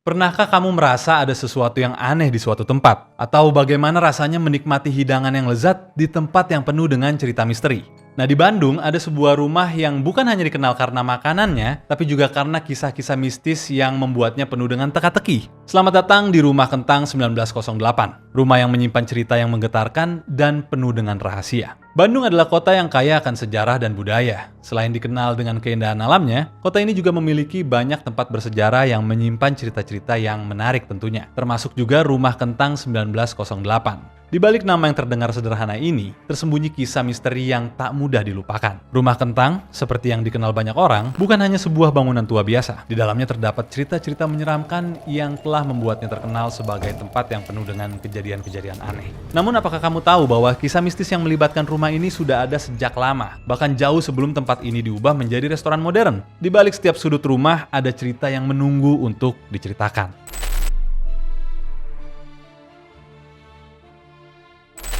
Pernahkah kamu merasa ada sesuatu yang aneh di suatu tempat? Atau bagaimana rasanya menikmati hidangan yang lezat di tempat yang penuh dengan cerita misteri? Nah, di Bandung ada sebuah rumah yang bukan hanya dikenal karena makanannya, tapi juga karena kisah-kisah mistis yang membuatnya penuh dengan teka-teki. Selamat datang di Rumah Kentang 1908, rumah yang menyimpan cerita yang menggetarkan dan penuh dengan rahasia. Bandung adalah kota yang kaya akan sejarah dan budaya. Selain dikenal dengan keindahan alamnya, kota ini juga memiliki banyak tempat bersejarah yang menyimpan cerita-cerita yang menarik tentunya, termasuk juga Rumah Kentang 1908. Di balik nama yang terdengar sederhana ini, tersembunyi kisah misteri yang tak mudah dilupakan. Rumah Kentang, seperti yang dikenal banyak orang, bukan hanya sebuah bangunan tua biasa. Di dalamnya terdapat cerita-cerita menyeramkan yang telah membuatnya terkenal sebagai tempat yang penuh dengan kejadian-kejadian aneh. Namun apakah kamu tahu bahwa kisah mistis yang melibatkan rumah ini sudah ada sejak lama, bahkan jauh sebelum tempat ini diubah menjadi restoran modern? Di balik setiap sudut rumah ada cerita yang menunggu untuk diceritakan.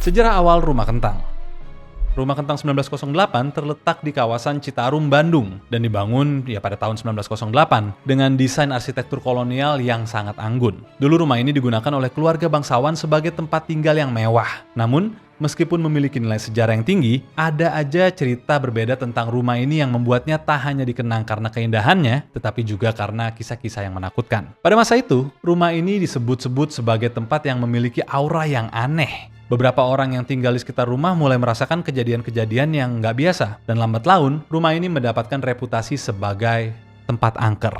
Sejarah awal Rumah Kentang. Rumah Kentang 1908 terletak di kawasan Citarum, Bandung, dan dibangun pada tahun 1908 dengan desain arsitektur kolonial yang sangat anggun. Dulu rumah ini digunakan oleh keluarga bangsawan sebagai tempat tinggal yang mewah. Namun, meskipun memiliki nilai sejarah yang tinggi, ada aja cerita berbeda tentang rumah ini yang membuatnya tak hanya dikenang karena keindahannya, tetapi juga karena kisah-kisah yang menakutkan. Pada masa itu, rumah ini disebut-sebut sebagai tempat yang memiliki aura yang aneh. Beberapa orang yang tinggal di sekitar rumah mulai merasakan kejadian-kejadian yang nggak biasa, dan lambat laun, rumah ini mendapatkan reputasi sebagai tempat angker.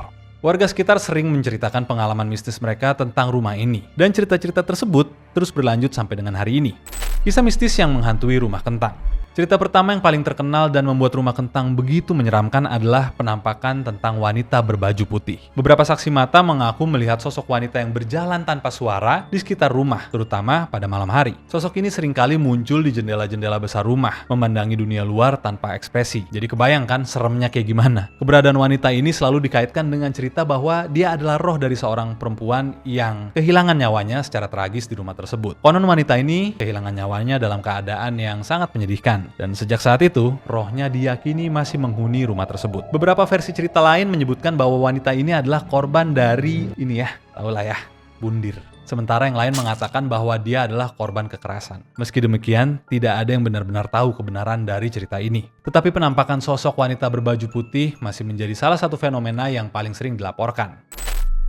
Warga sekitar sering menceritakan pengalaman mistis mereka tentang rumah ini, dan cerita-cerita tersebut terus berlanjut sampai dengan hari ini. Kisah mistis yang menghantui Rumah Kentang. Cerita pertama yang paling terkenal dan membuat Rumah Kentang begitu menyeramkan adalah penampakan tentang wanita berbaju putih. Beberapa saksi mata mengaku melihat sosok wanita yang berjalan tanpa suara di sekitar rumah, terutama pada malam hari. Sosok ini seringkali muncul di jendela-jendela besar rumah, memandangi dunia luar tanpa ekspresi. Jadi kebayangkan seremnya kayak gimana. Keberadaan wanita ini selalu dikaitkan dengan cerita bahwa dia adalah roh dari seorang perempuan yang kehilangan nyawanya secara tragis di rumah tersebut. Konon wanita ini kehilangan nyawanya dalam keadaan yang sangat menyedihkan. Dan sejak saat itu, rohnya diyakini masih menghuni rumah tersebut. Beberapa versi cerita lain menyebutkan bahwa wanita ini adalah korban dari, tahulah ya, bundir. Sementara yang lain mengatakan bahwa dia adalah korban kekerasan. Meski demikian, tidak ada yang benar-benar tahu kebenaran dari cerita ini. Tetapi penampakan sosok wanita berbaju putih masih menjadi salah satu fenomena yang paling sering dilaporkan.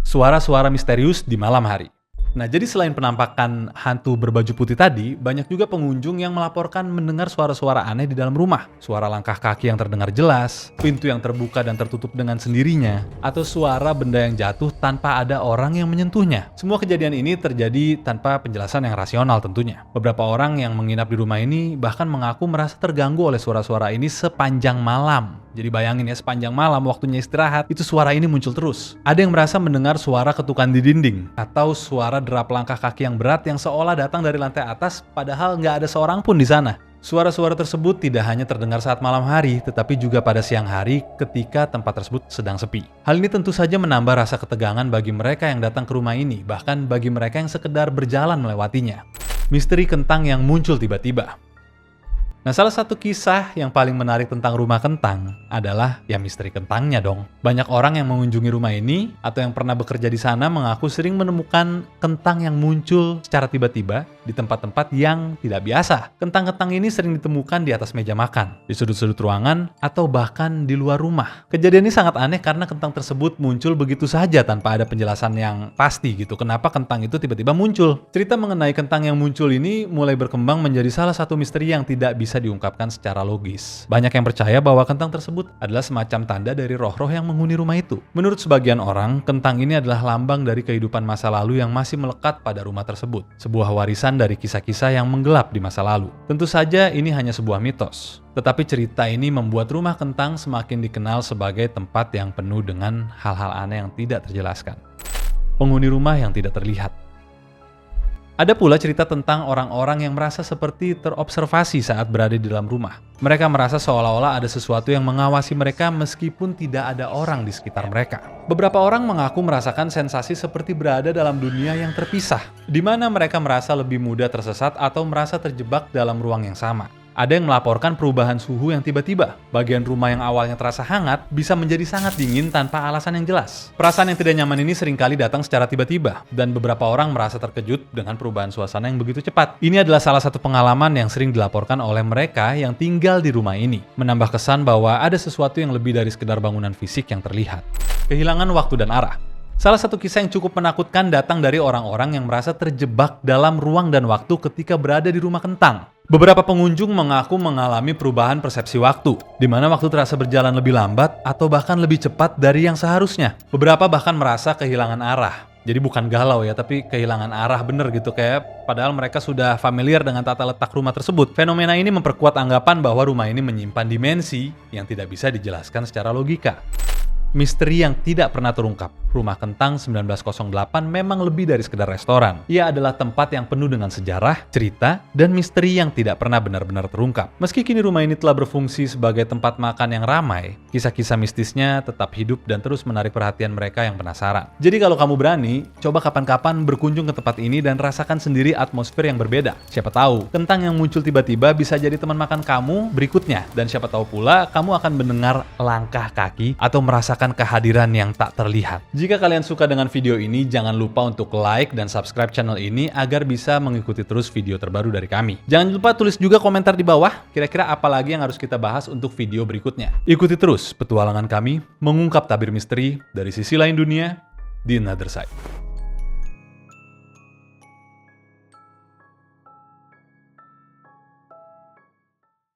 Suara-suara misterius di malam hari. Nah, jadi selain penampakan hantu berbaju putih tadi, banyak juga pengunjung yang melaporkan mendengar suara-suara aneh di dalam rumah. Suara langkah kaki yang terdengar jelas, pintu yang terbuka dan tertutup dengan sendirinya, atau suara benda yang jatuh tanpa ada orang yang menyentuhnya. Semua kejadian ini terjadi tanpa penjelasan yang rasional tentunya. Beberapa orang yang menginap di rumah ini bahkan mengaku merasa terganggu oleh suara-suara ini sepanjang malam. Jadi bayangin ya, sepanjang malam waktunya istirahat, itu suara ini muncul terus. Ada yang merasa mendengar suara ketukan di dinding, atau suara derap langkah kaki yang berat yang seolah datang dari lantai atas, padahal nggak ada seorang pun di sana. Suara-suara tersebut tidak hanya terdengar saat malam hari, tetapi juga pada siang hari ketika tempat tersebut sedang sepi. Hal ini tentu saja menambah rasa ketegangan bagi mereka yang datang ke rumah ini, bahkan bagi mereka yang sekedar berjalan melewatinya. Misteri kentang yang muncul tiba-tiba. Nah, salah satu kisah yang paling menarik tentang Rumah Kentang adalah misteri kentangnya dong. Banyak orang yang mengunjungi rumah ini atau yang pernah bekerja di sana mengaku sering menemukan kentang yang muncul secara tiba-tiba di tempat-tempat yang tidak biasa. Kentang-kentang ini sering ditemukan di atas meja makan, di sudut-sudut ruangan, atau bahkan di luar rumah. Kejadian ini sangat aneh karena kentang tersebut muncul begitu saja tanpa ada penjelasan yang pasti gitu. Kenapa kentang itu tiba-tiba muncul? Cerita mengenai kentang yang muncul ini mulai berkembang menjadi salah satu misteri yang tidak bisa diungkapkan secara logis. Banyak yang percaya bahwa kentang tersebut adalah semacam tanda dari roh-roh yang menghuni rumah itu. Menurut sebagian orang, kentang ini adalah lambang dari kehidupan masa lalu yang masih melekat pada rumah tersebut. Sebuah warisan dari kisah-kisah yang menggelap di masa lalu. Tentu saja ini hanya sebuah mitos. Tetapi cerita ini membuat Rumah Kentang semakin dikenal sebagai tempat yang penuh dengan hal-hal aneh yang tidak terjelaskan. Penghuni rumah yang tidak terlihat. Ada pula cerita tentang orang-orang yang merasa seperti terobservasi saat berada di dalam rumah. Mereka merasa seolah-olah ada sesuatu yang mengawasi mereka meskipun tidak ada orang di sekitar mereka. Beberapa orang mengaku merasakan sensasi seperti berada dalam dunia yang terpisah, di mana mereka merasa lebih mudah tersesat atau merasa terjebak dalam ruang yang sama. Ada yang melaporkan perubahan suhu yang tiba-tiba. Bagian rumah yang awalnya terasa hangat bisa menjadi sangat dingin tanpa alasan yang jelas. Perasaan yang tidak nyaman ini seringkali datang secara tiba-tiba, dan beberapa orang merasa terkejut dengan perubahan suasana yang begitu cepat. Ini adalah salah satu pengalaman yang sering dilaporkan oleh mereka yang tinggal di rumah ini, menambah kesan bahwa ada sesuatu yang lebih dari sekedar bangunan fisik yang terlihat. Kehilangan waktu dan arah. Salah satu kisah yang cukup menakutkan datang dari orang-orang yang merasa terjebak dalam ruang dan waktu ketika berada di rumah kentang. Beberapa pengunjung mengaku mengalami perubahan persepsi waktu, di mana waktu terasa berjalan lebih lambat atau bahkan lebih cepat dari yang seharusnya. Beberapa bahkan merasa kehilangan arah. Jadi bukan galau ya, tapi kehilangan arah bener gitu, kayak padahal mereka sudah familiar dengan tata letak rumah tersebut. Fenomena ini memperkuat anggapan bahwa rumah ini menyimpan dimensi yang tidak bisa dijelaskan secara logika. Misteri yang tidak pernah terungkap. Rumah Kentang 1908 memang lebih dari sekedar restoran. Ia adalah tempat yang penuh dengan sejarah, cerita, dan misteri yang tidak pernah benar-benar terungkap. Meski kini rumah ini telah berfungsi sebagai tempat makan yang ramai, kisah-kisah mistisnya tetap hidup dan terus menarik perhatian mereka yang penasaran. Jadi kalau kamu berani, coba kapan-kapan berkunjung ke tempat ini dan rasakan sendiri atmosfer yang berbeda. Siapa tahu, kentang yang muncul tiba-tiba bisa jadi teman makan kamu berikutnya. Dan siapa tahu pula, kamu akan mendengar langkah kaki atau merasakan kehadiran yang tak terlihat. Jika kalian suka dengan video ini, jangan lupa untuk like dan subscribe channel ini agar bisa mengikuti terus video terbaru dari kami. Jangan lupa tulis juga komentar di bawah, kira-kira apa lagi yang harus kita bahas untuk video berikutnya. Ikuti terus petualangan kami mengungkap tabir misteri dari sisi lain dunia di Another Side.